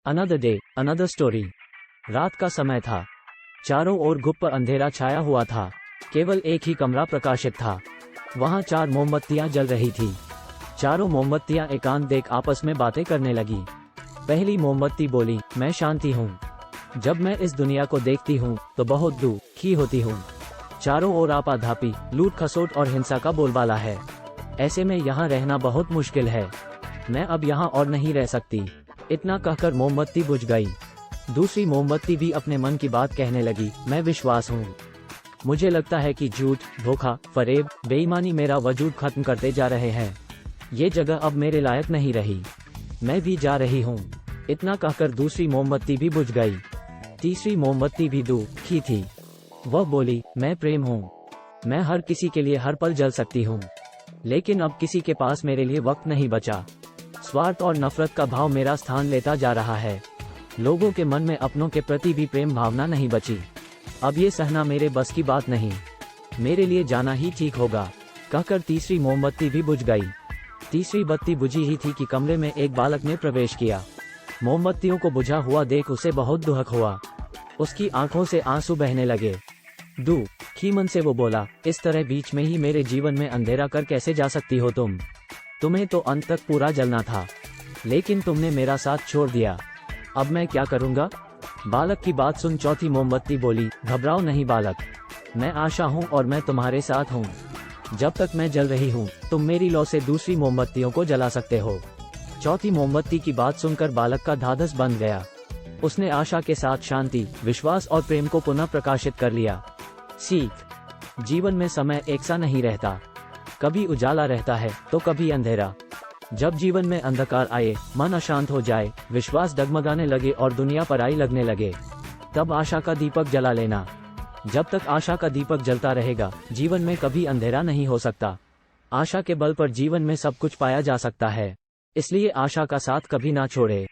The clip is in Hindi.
Another day, another story. रात का समय था। चारों ओर गुप्त अंधेरा छाया हुआ था। केवल एक ही कमरा प्रकाशित था। वहां 4 मोमबत्तियां जल रही थी। चारों मोमबत्तियां एकांत देख आपस में बातें करने लगी। पहली मोमबत्ती बोली, मैं शांति हूँ। जब मैं इस दुनिया को देखती हूँ तो बहुत दुखी होती हूँ। चारों ओर आपाधापी, लूट खसोट और हिंसा का बोलबाला है। ऐसे में यहाँ रहना बहुत मुश्किल है। मैं अब यहाँ और नहीं रह सकती। इतना कहकर मोमबत्ती बुझ गई। दूसरी मोमबत्ती भी अपने मन की बात कहने लगी, मैं विश्वास हूँ। मुझे लगता है कि झूठ, धोखा, फरेब, बेईमानी मेरा वजूद खत्म करते जा रहे हैं। ये जगह अब मेरे लायक नहीं रही। मैं भी जा रही हूँ। इतना कहकर दूसरी मोमबत्ती भी बुझ गई। तीसरी मोमबत्ती भी दुखी थी। वह बोली, मैं प्रेम हूँ। मैं हर किसी के लिए हर पल जल सकती हूँ। लेकिन अब किसी के पास मेरे लिए वक्त नहीं बचा। स्वार्थ और नफरत का भाव मेरा स्थान लेता जा रहा है। लोगों के मन में अपनों के प्रति भी प्रेम भावना नहीं बची। अब ये सहना मेरे बस की बात नहीं। मेरे लिए जाना ही ठीक होगा। कहकर तीसरी मोमबत्ती भी बुझ गई। तीसरी बत्ती बुझी ही थी कि कमरे में एक बालक ने प्रवेश किया। मोमबत्तियों को बुझा हुआ देख उसे बहुत दुख हुआ। उसकी आंखों से आंसू बहने लगे। दुखी मन से वो बोला, इस तरह बीच में ही मेरे जीवन में अंधेरा कर कैसे जा सकती हो तुम? तुम्हें तो अंत तक पूरा जलना था, लेकिन तुमने मेरा साथ छोड़ दिया। अब मैं क्या करूँगा? बालक की बात सुन चौथी मोमबत्ती बोली, घबराओ नहीं बालक, मैं आशा हूँ और मैं तुम्हारे साथ हूँ। जब तक मैं जल रही हूँ तुम मेरी लौ से दूसरी मोमबत्तियों को जला सकते हो। चौथी मोमबत्ती की बात सुनकर बालक का ढाढ़स बंध गया। उसने आशा के साथ शांति, विश्वास और प्रेम को पुनः प्रकाशित कर लिया। सीख, जीवन में समय एक सा नहीं रहता। कभी उजाला रहता है तो कभी अंधेरा। जब जीवन में अंधकार आए, मन अशांत हो जाए, विश्वास डगमगाने लगे और दुनिया पराई लगने लगे, तब आशा का दीपक जला लेना। जब तक आशा का दीपक जलता रहेगा, जीवन में कभी अंधेरा नहीं हो सकता। आशा के बल पर जीवन में सब कुछ पाया जा सकता है। इसलिए आशा का साथ कभी ना छोड़े।